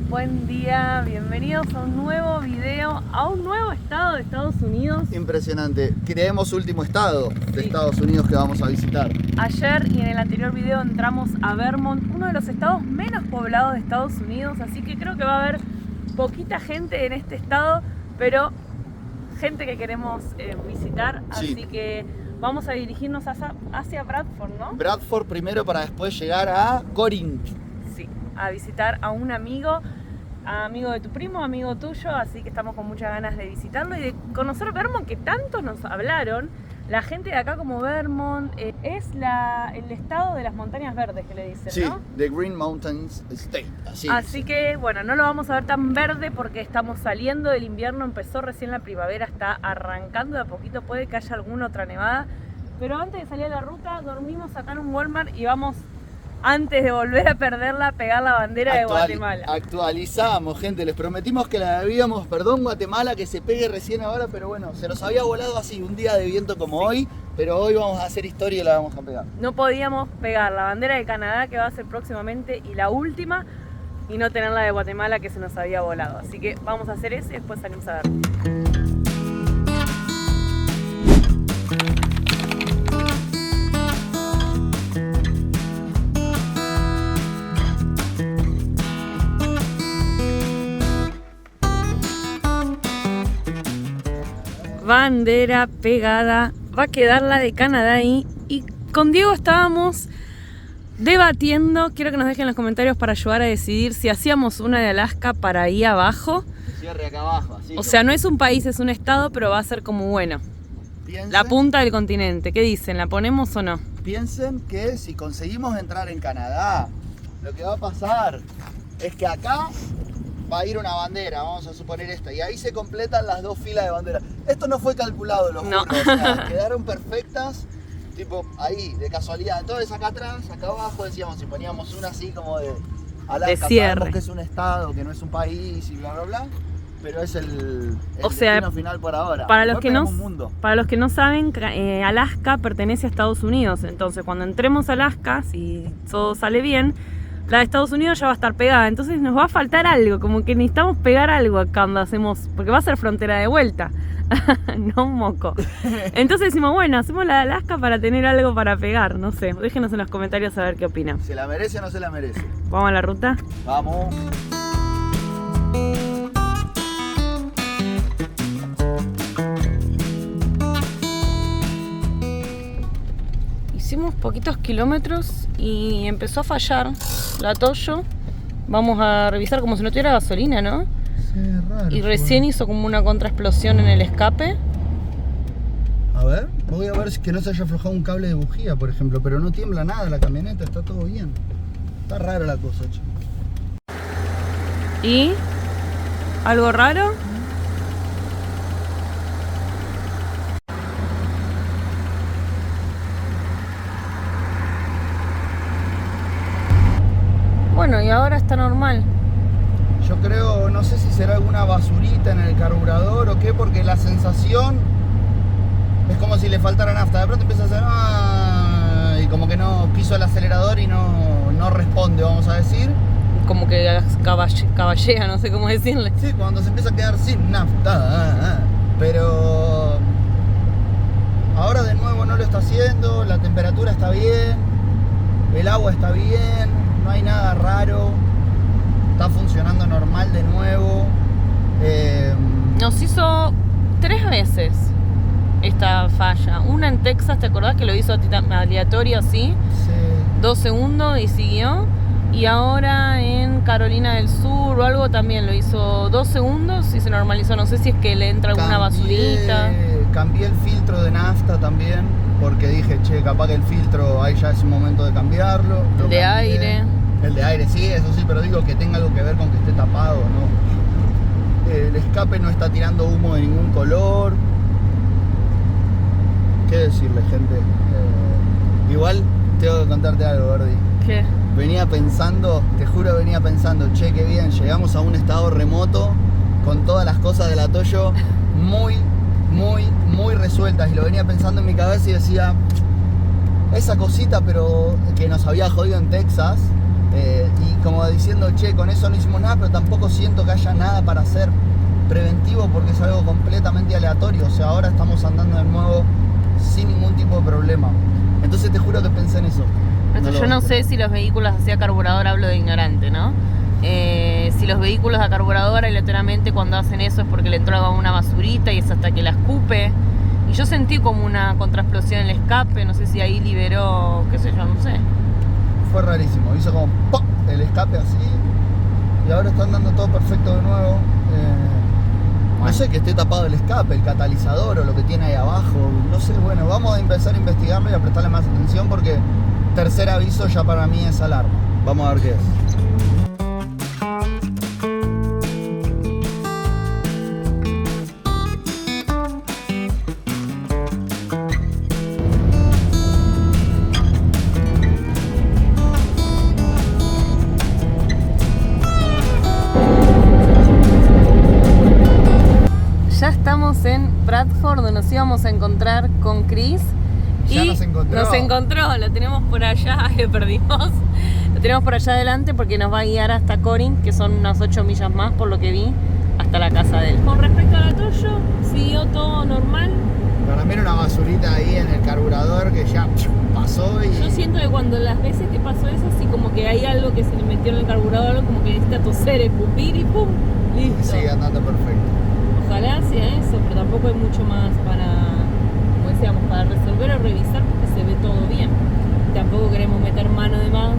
buen día, bienvenidos a un nuevo video, a un nuevo estado de Estados Unidos. Impresionante, creemos último estado de Estados Unidos que vamos a visitar. Ayer y en el anterior video entramos a Vermont, uno de los estados menos poblados de Estados Unidos, así que creo que va a haber poquita gente en este estado, pero gente que queremos visitar, Sí. Así que vamos a dirigirnos hacia Bradford, ¿no? Bradford primero para después llegar a Corinth. Sí, a visitar a un amigo de tu primo, amigo tuyo, así que estamos con muchas ganas de visitarlo y de conocer Vermont, que tanto nos hablaron. La gente de acá como Vermont es el estado de las montañas verdes que le dicen, Sí, ¿no? The Green Mountains State. Así que bueno, no lo vamos a ver tan verde porque estamos saliendo del invierno, empezó recién la primavera, está arrancando de a poquito, puede que haya alguna otra nevada. Pero antes de salir a la ruta, dormimos acá en un Walmart y vamos, antes de volver a perderla, a pegar la bandera de Guatemala. Actualizamos, gente, les prometimos que la debíamos, perdón Guatemala, que se pegue recién ahora, pero bueno, se nos había volado así un día de viento como hoy, pero hoy vamos a hacer historia y la vamos a pegar. No podíamos pegar la bandera de Canadá, que va a ser próximamente, y la última, y no tener la de Guatemala, que se nos había volado. Así que vamos a hacer eso y después salimos a ver. Bandera pegada, va a quedar la de Canadá ahí. Y con Diego estábamos debatiendo, quiero que nos dejen en los comentarios para ayudar a decidir si hacíamos una de Alaska para ahí abajo. Cierre acá abajo, así. O sea, no es un país, es un estado, pero va a ser como bueno. La punta del continente, ¿qué dicen? ¿La ponemos o no? Piensen que si conseguimos entrar en Canadá, lo que va a pasar es que acá va a ir una bandera, vamos a suponer esta, y ahí se completan las dos filas de banderas. Esto no fue calculado, lo juro, o sea, quedaron perfectas, tipo ahí, de casualidad. Entonces acá atrás, acá abajo decíamos, si poníamos una así como de Alaska, sabemos que es un estado, que no es un país y bla bla bla, pero es el destino final por ahora. Para los que no saben, Alaska pertenece a Estados Unidos, entonces cuando entremos a Alaska, si todo sale bien, la de Estados Unidos ya va a estar pegada, entonces nos va a faltar algo, como que necesitamos pegar algo cuando hacemos, porque va a ser frontera de vuelta, no un moco. Entonces decimos, bueno, hacemos la de Alaska para tener algo para pegar, no sé, déjenos en los comentarios a ver qué opinan. ¿Se la merece o no se la merece? ¿Vamos a la ruta? Vamos. Hicimos poquitos kilómetros y empezó a fallar la Toyo. Vamos a revisar como si no tuviera gasolina, ¿no? Sí, raro. Y recién hizo como una contraexplosión en el escape. A ver, voy a ver si que no se haya aflojado un cable de bujía, por ejemplo, pero no tiembla nada la camioneta, está todo bien. Está rara la cosa, chico. ¿Y? ¿Algo raro? Bueno, y ahora está normal. Yo creo, no sé si será alguna basurita en el carburador o qué, porque la sensación es como si le faltara nafta. De pronto empieza a hacer y como que no piso el acelerador y no responde, vamos a decir. Como que caballea, no sé cómo decirle. Sí, cuando se empieza a quedar sin nafta. Pero ahora de nuevo no lo está haciendo, la temperatura está bien, el agua está bien. No hay nada raro, está funcionando normal de nuevo. Nos hizo 3 veces esta falla. Una en Texas, ¿te acordás que lo hizo aleatorio así? Sí. 2 segundos y siguió. Y ahora en Carolina del Sur o algo también lo hizo 2 segundos y se normalizó. No sé si es que le entra alguna basurita. Cambié el filtro de nafta también, porque dije, che, capaz que el filtro ahí ya es un momento de cambiarlo. El de aire. El de aire, sí, eso sí, pero digo que tenga algo que ver con que esté tapado, ¿no? El escape no está tirando humo de ningún color. ¿Qué decirle, gente? Igual tengo que contarte algo, Verdi. ¿Qué? Venía pensando, te juro, che, qué bien, llegamos a un estado remoto con todas las cosas de la Toyo muy resueltas, y lo venía pensando en mi cabeza y decía, esa cosita pero que nos había jodido en Texas, Y como diciendo, che, con eso no hicimos nada, pero tampoco siento que haya nada para hacer preventivo porque es algo completamente aleatorio. O sea, ahora estamos andando de nuevo sin ningún tipo de problema. Entonces te juro que pensé en eso. Yo no sé si los vehículos hacia carburador, hablo de ignorante, ¿no? Si los vehículos a carburador aleatoriamente cuando hacen eso es porque le entró una basurita y es hasta que la escupe. Y yo sentí como una contraexplosión en el escape, no sé si ahí liberó, qué sé yo, no sé. Fue rarísimo, hizo como ¡pop! El escape así y ahora está andando todo perfecto de nuevo. No sé que esté tapado el escape, el catalizador o lo que tiene ahí abajo, no sé, bueno, vamos a empezar a investigarlo y a prestarle más atención porque tercer aviso ya para mí es alarma. Vamos a ver qué es. Ya estamos en Bradford, donde nos íbamos a encontrar con Chris. Ya y nos encontró, lo tenemos por allá, le perdimos. Lo tenemos por allá adelante porque nos va a guiar hasta Corinth, que son unas 8 millas más, por lo que vi, hasta la casa de él. Con respecto a la Toyo, siguió todo normal. Para mí era una basurita ahí en el carburador que ya pasó y... Yo siento que cuando las veces que pasó eso, así como que hay algo que se le metió en el carburador, como que necesita toser, escupir y pum, listo. Sigue andando perfecto. Ojalá sea eso, pero tampoco hay mucho más para, como decíamos, para resolver o revisar porque se ve todo bien. Tampoco queremos meter mano de más.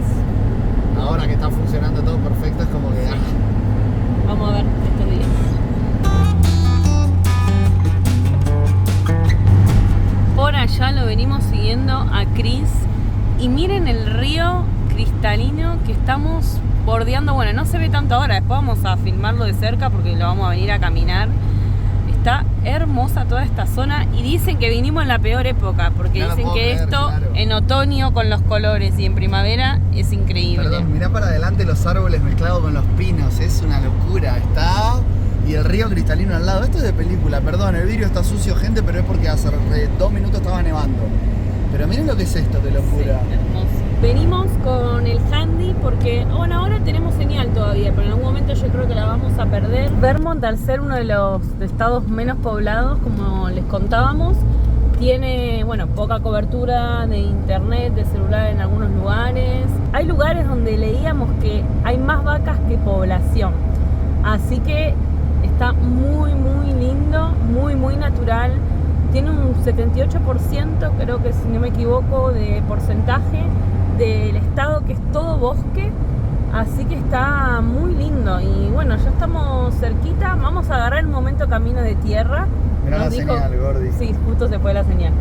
Ahora que está funcionando todo perfecto es como que... Sí. Vamos a ver estos días. Por allá lo venimos siguiendo a Chris y miren el río cristalino que estamos bordeando. Bueno, no se ve tanto ahora, después vamos a filmarlo de cerca porque lo vamos a venir a caminar. Está hermosa toda esta zona y dicen que vinimos en la peor época porque No lo dicen puedo que creer, esto claro. en otoño con los colores y en primavera es increíble. Perdón, mirá para adelante los árboles mezclados con los pinos, es una locura, está... Y el río cristalino al lado, esto es de película, perdón, el vidrio está sucio, gente, pero es porque hace 2 minutos estaba nevando. Pero miren lo que es esto, qué locura. Sí, hermoso. Venimos con el handy porque, bueno, ahora tenemos señal todavía, pero en algún momento yo creo que la vamos a perder. Vermont, al ser uno de los estados menos poblados, como les contábamos, tiene, bueno, poca cobertura de internet, de celular en algunos lugares. Hay lugares donde leíamos que hay más vacas que población. Así que está muy, muy lindo, muy, muy natural. Tiene un 78%, creo que si no me equivoco, de porcentaje del estado que es todo bosque. Así que está muy lindo. Y bueno, ya estamos cerquita. Vamos a agarrar el momento camino de tierra. Mirá la señal, Gordi. Sí, justo se fue la señal.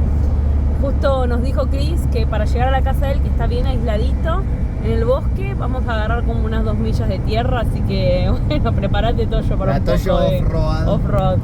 Justo nos dijo Chris que para llegar a la casa de él, que está bien aisladito en el bosque, vamos a agarrar como unas 2 millas de tierra. Así que bueno, prepárate Toyo para un Toyo poco de off-road.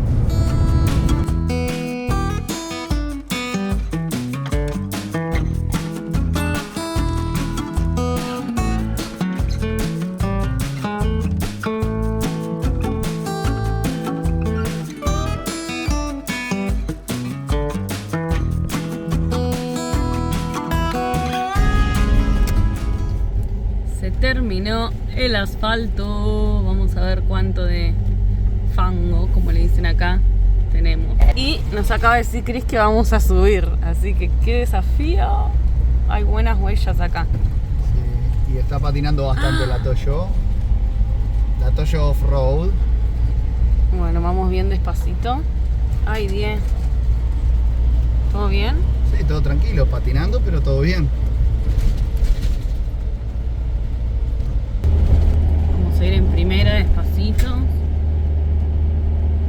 Terminó el asfalto. Vamos a ver cuánto de fango, como le dicen acá, tenemos. Y nos acaba de decir Chris que vamos a subir, así que qué desafío. Hay buenas huellas acá. Sí, y está patinando bastante la Toyo. La Toyo off-road. Bueno, vamos bien despacito. Ay, 10. ¿Todo bien? Sí, todo tranquilo, patinando, pero todo bien. Vamos a ir en primera despacito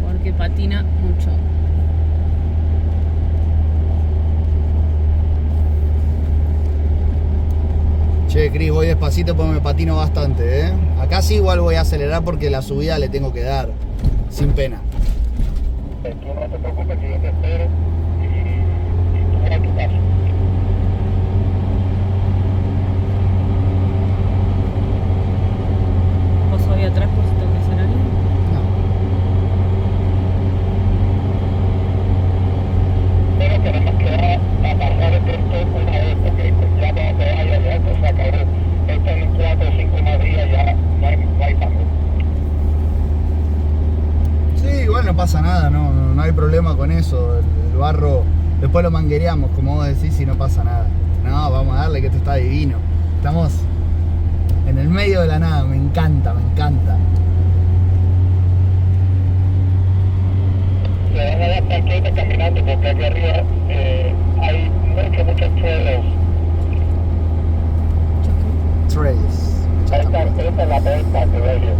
porque patina mucho. Che, Cris, voy despacito porque me patino bastante, ¿eh? Acá sí igual voy a acelerar porque la subida le tengo que dar, sin pena. Tú no te preocupes que yo te espero y tú a tu paso. ¿Vos había atrás por si tengo que hacer algo? No. Pero tenemos que amarrar el esto una vez, porque ya cuando te vayas ya esto se acabó. Esto en 4 o 5 pasa nada, no hay problema con eso. El barro, después lo manguereamos, como vos decís, y no pasa nada. No, vamos a darle que esto está divino. Estamos en el medio de la nada, me encanta, me encanta. Se van a dar paquetes caminando porque aquí arriba hay muchos trails. Trails. Esta es la peor parte de ellos.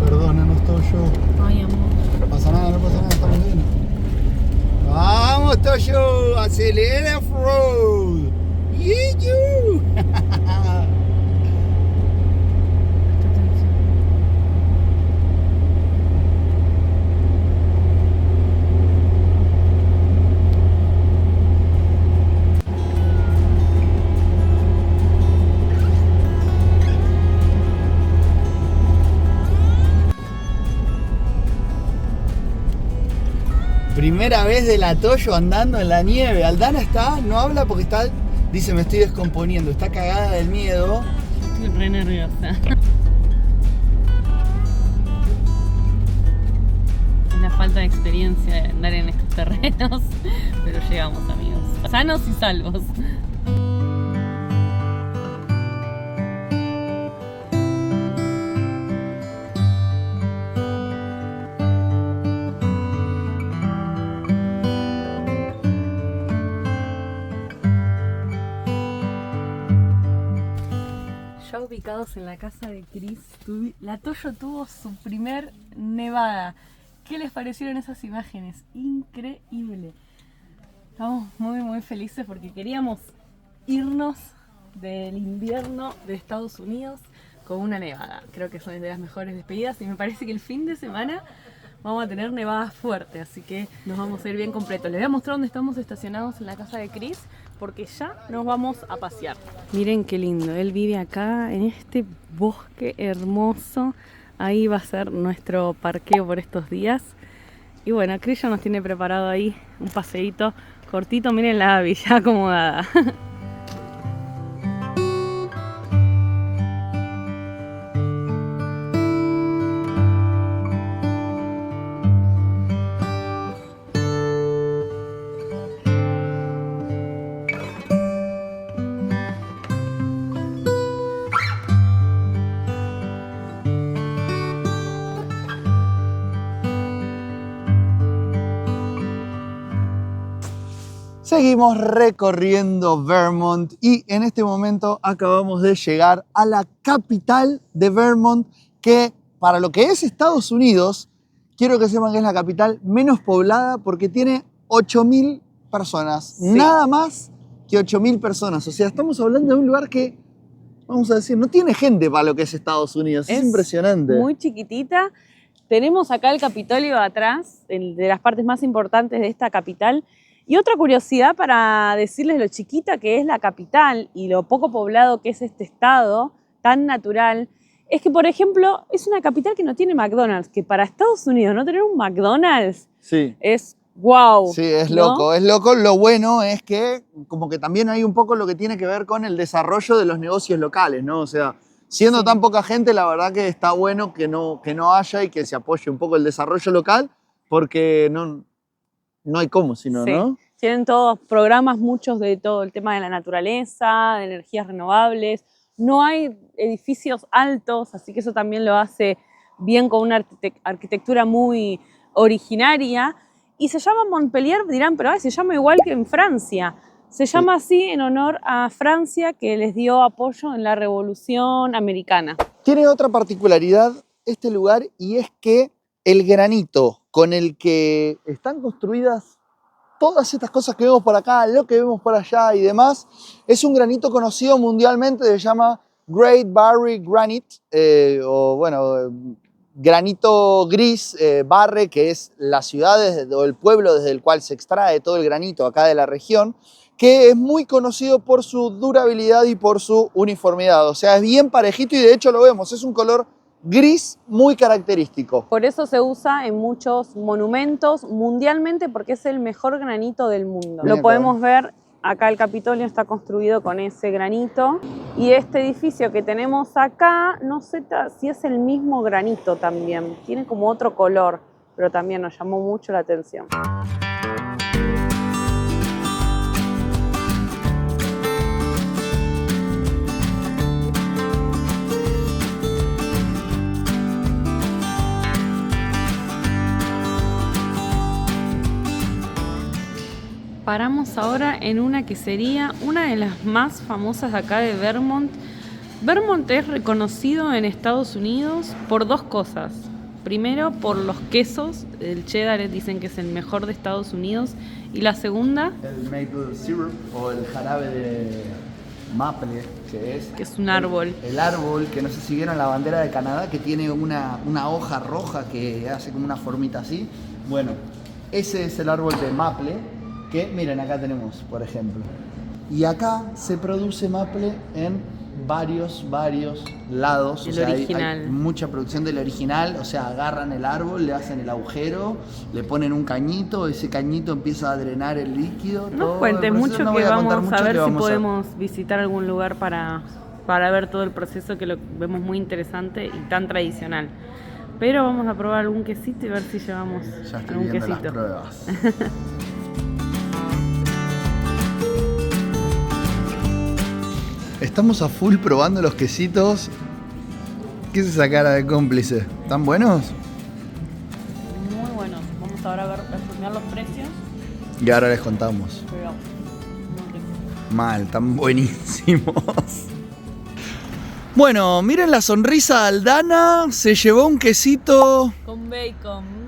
Perdona, no estoy yo. Ay, amor. No pasa nada, estamos bien. ¡Vamos, Toyo! ¡Acelera, off-road! ¡Yuyu! Primera vez de la Toyo andando en la nieve. Aldana no habla porque dice me estoy descomponiendo, está cagada del miedo. Estoy re nerviosa. Es la falta de experiencia de andar en estos terrenos, pero llegamos, amigos. Sanos y salvos. Ya ubicados en la casa de Chris, la Toyo tuvo su primer nevada. ¿Qué les parecieron esas imágenes? Increíble. Estamos muy felices porque queríamos irnos del invierno de Estados Unidos con una nevada. Creo que son de las mejores despedidas y me parece que el fin de semana vamos a tener nevadas fuertes, así que nos vamos a ir bien completos. Les voy a mostrar dónde estamos estacionados en la casa de Chris, porque ya nos vamos a pasear. Miren qué lindo, él vive acá en este bosque hermoso. Ahí va a ser nuestro parqueo por estos días. Y bueno, Chris ya nos tiene preparado ahí un paseíto cortito. Miren la Abby ya acomodada. Seguimos recorriendo Vermont y en este momento acabamos de llegar a la capital de Vermont, que para lo que es Estados Unidos, quiero que sepan que es la capital menos poblada porque tiene 8.000 personas. Sí. Nada más que 8.000 personas. O sea, estamos hablando de un lugar que, vamos a decir, no tiene gente para lo que es Estados Unidos. Es impresionante. Muy chiquitita. Tenemos acá el Capitolio atrás, de las partes más importantes de esta capital. Y otra curiosidad para decirles lo chiquita que es la capital y lo poco poblado que es este estado tan natural, es que, por ejemplo, es una capital que no tiene McDonald's, que para Estados Unidos no tener un McDonald's es wow. Sí, es ¿no? loco, es loco. Lo bueno es que como que también hay un poco lo que tiene que ver con el desarrollo de los negocios locales, ¿no? O sea, siendo tan poca gente, la verdad que está bueno que no haya y que se apoye un poco el desarrollo local, porque no hay cómo, sino, ¿no? Tienen todos programas, muchos de todo el tema de la naturaleza, de energías renovables. No hay edificios altos, así que eso también lo hace bien con una arquitectura muy originaria. Y se llama Montpellier, dirán, pero se llama igual que en Francia. Se llama así en honor a Francia, que les dio apoyo en la Revolución Americana. Tiene otra particularidad este lugar, y es que el granito con el que están construidas todas estas cosas que vemos por acá, lo que vemos por allá y demás, es un granito conocido mundialmente, se llama Great Barrier Granite, o bueno, granito gris, Barre, que es la ciudad o el pueblo desde el cual se extrae todo el granito acá de la región, que es muy conocido por su durabilidad y por su uniformidad. O sea, es bien parejito y de hecho lo vemos, es un color gris muy característico. Por eso se usa en muchos monumentos mundialmente, porque es el mejor granito del mundo. Lo podemos ver acá el Capitolio está construido con ese granito. Y este edificio que tenemos acá, no sé si es el mismo granito también. Tiene como otro color, pero también nos llamó mucho la atención. Paramos ahora en una que sería una de las más famosas de acá de Vermont. Vermont es reconocido en Estados Unidos por dos cosas. Primero, por los quesos. El cheddar dicen que es el mejor de Estados Unidos. Y la segunda... el maple syrup o el jarabe de maple, que es un árbol. El árbol, que no sé si vieron la bandera de Canadá, que tiene una hoja roja que hace como una formita así. Bueno, ese es el árbol de maple. Que miren, acá tenemos, por ejemplo. Y acá se produce maple en varios lados. El original. Hay mucha producción del original. O sea, agarran el árbol, le hacen el agujero, le ponen un cañito, ese cañito empieza a drenar el líquido. No cuentes mucho, que vamos a ver si podemos visitar algún lugar para ver todo el proceso, que lo vemos muy interesante y tan tradicional. Pero vamos a probar algún quesito y ver si llevamos algún quesito. Las pruebas. Estamos a full probando los quesitos. ¿Qué es esa cara de cómplice? ¿Están buenos? Muy buenos. Vamos ahora a estudiar los precios. Y ahora les contamos. Pero, mal, están buenísimos. Bueno, miren la sonrisa de Aldana. Se llevó un quesito con bacon.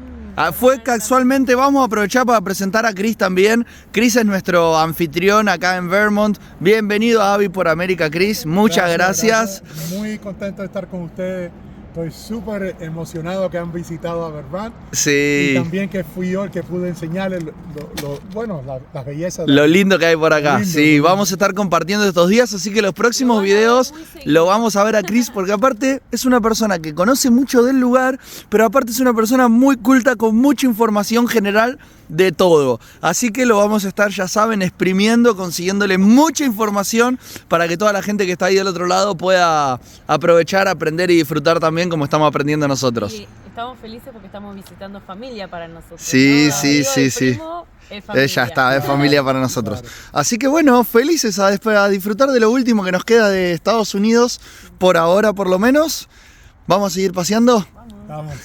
Fue casualmente, vamos a aprovechar para presentar a Chris también. Chris es nuestro anfitrión acá en Vermont. Bienvenido a Avi por América, Chris. Muchas gracias. Muy contento de estar con ustedes. Estoy súper emocionado que han visitado a Vermont. Sí. Y también que fui yo el que pude enseñarles las bellezas. Lo lindo que hay por acá. Lindo, sí, vamos a estar compartiendo estos días, así que los próximos videos lo vamos a ver a Chris, porque aparte es una persona que conoce mucho del lugar, pero aparte es una persona muy culta con mucha información general de todo. Así que lo vamos a estar, ya saben, exprimiendo, consiguiéndole mucha información para que toda la gente que está ahí del otro lado pueda aprovechar, aprender y disfrutar también como estamos aprendiendo nosotros. Y estamos felices porque estamos visitando familia para nosotros. Sí, ¿no? sí, sí, sí. Ya está, es familia para nosotros. Claro. Así que bueno, felices a disfrutar de lo último que nos queda de Estados Unidos, por ahora por lo menos. ¿Vamos a seguir paseando? Vamos.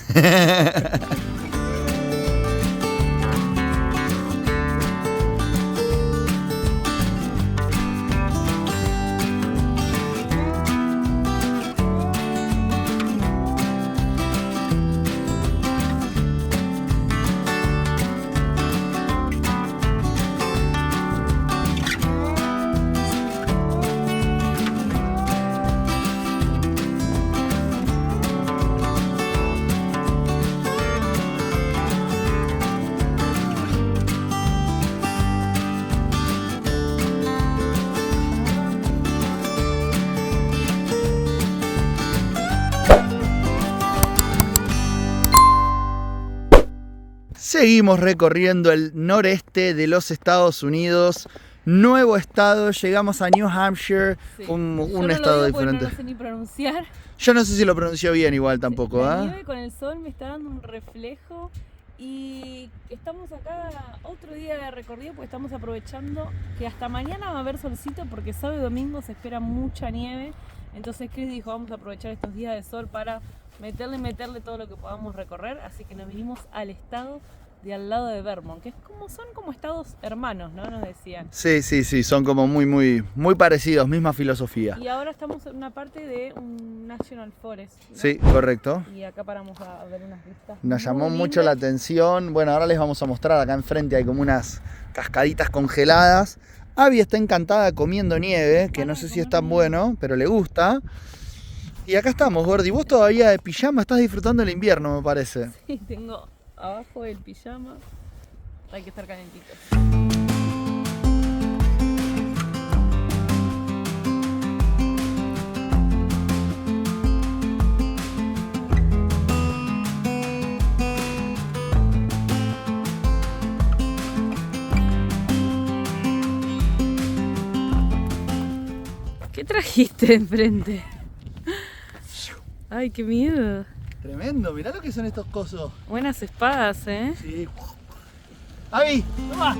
Seguimos recorriendo el noreste de los Estados Unidos, nuevo estado, llegamos a New Hampshire, sí. un estado diferente. No sé ni pronunciar. Yo no sé si lo pronunció bien igual tampoco. La nieve con el sol me está dando un reflejo y estamos acá otro día de recorrido porque estamos aprovechando que hasta mañana va a haber solcito porque sábado y domingo se espera mucha nieve. Entonces Chris dijo, vamos a aprovechar estos días de sol para meterle todo lo que podamos recorrer, así que nos vinimos al estado de al lado de Vermont, que son como estados hermanos, ¿no? Nos decían. Sí, son como muy parecidos, misma filosofía. Y ahora estamos en una parte de un National Forest, ¿no? Sí, correcto. Y acá paramos a ver unas vistas. Nos llamó mucho la atención. Bueno, ahora les vamos a mostrar, acá enfrente hay como unas cascaditas congeladas. Abby está encantada comiendo nieve, que no sé si es tan bueno, pero le gusta. Y acá estamos, Gordi. Vos todavía de pijama estás disfrutando el invierno, me parece. Sí, tengo abajo el pijama. Hay que estar calentito. ¿Qué trajiste enfrente? Ay, qué miedo. Tremendo, mirá lo que son estos cosos. Buenas espadas, ¿eh? Sí. ¡Avi! ¡Toma!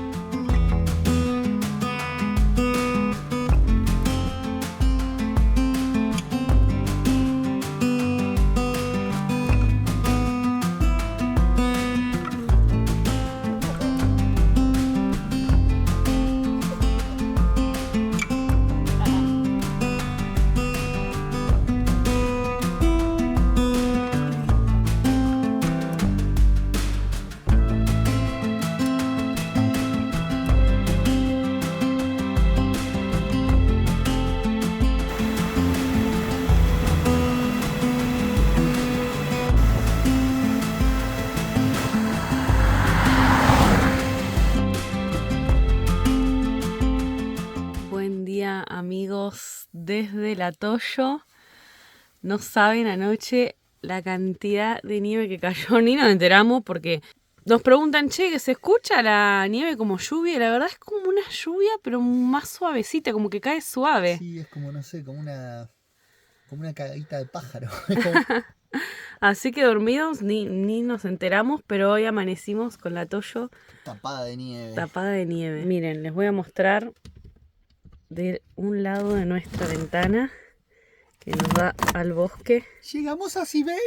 Amigos, desde el Atoyo, no saben anoche la cantidad de nieve que cayó, ni nos enteramos porque nos preguntan, che, ¿que se escucha la nieve como lluvia? Y la verdad es como una lluvia, pero más suavecita, como que cae suave. Sí, es como, no sé, como una cagadita de pájaro. Así que dormidos ni nos enteramos, pero hoy amanecimos con la Atoyo tapada de nieve. Tapada de nieve. Miren, les voy a mostrar de un lado de nuestra ventana que nos da al bosque. ¡Llegamos a Siberia!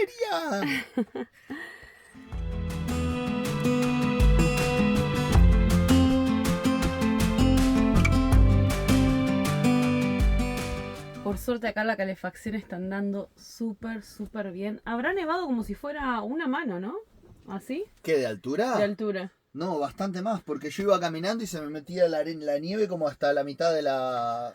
Por suerte acá la calefacción está andando súper bien. Habrá nevado como si fuera una mano, ¿no? ¿Así? ¿Qué, de altura? De altura. No, bastante más, porque yo iba caminando y se me metía la nieve como hasta la mitad de la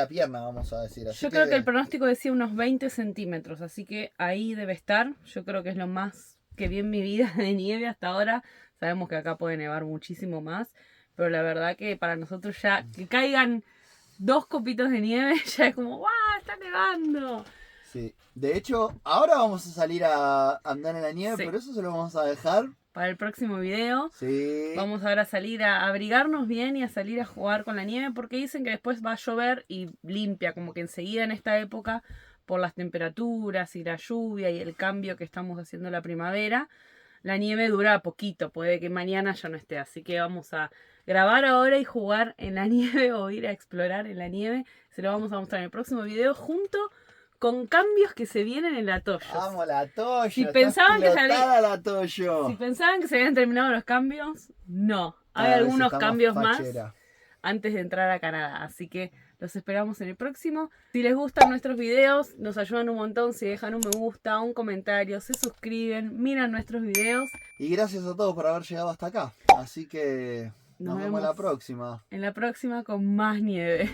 pierna, vamos a decir. Así yo creo que el pronóstico decía unos 20 centímetros, así que ahí debe estar. Yo creo que es lo más que vi en mi vida de nieve hasta ahora. Sabemos que acá puede nevar muchísimo más, pero la verdad que para nosotros ya que caigan 2 copitos de nieve ya es como ¡guau! ¡Está nevando! Sí, de hecho, ahora vamos a salir a andar en la nieve, Sí. pero eso se lo vamos a dejar para el próximo video. Sí. Vamos ahora a salir a abrigarnos bien y a salir a jugar con la nieve porque dicen que después va a llover y limpia, como que enseguida en esta época por las temperaturas y la lluvia y el cambio que estamos haciendo en la primavera, la nieve dura poquito, puede que mañana ya no esté, así que vamos a grabar ahora y jugar en la nieve o ir a explorar en la nieve. Se lo vamos a mostrar en el próximo video junto con cambios que se vienen en la Atoyo. Vamos, la Atoyo. Si pensaban que la Atoyo. Si pensaban que se habían terminado los cambios, no. Hay algunos cambios más antes de entrar a Canadá. Así que los esperamos en el próximo. Si les gustan nuestros videos, nos ayudan un montón si dejan un me gusta, un comentario, se suscriben, miran nuestros videos. Y gracias a todos por haber llegado hasta acá. Así que nos vemos en la próxima. En la próxima con más nieve.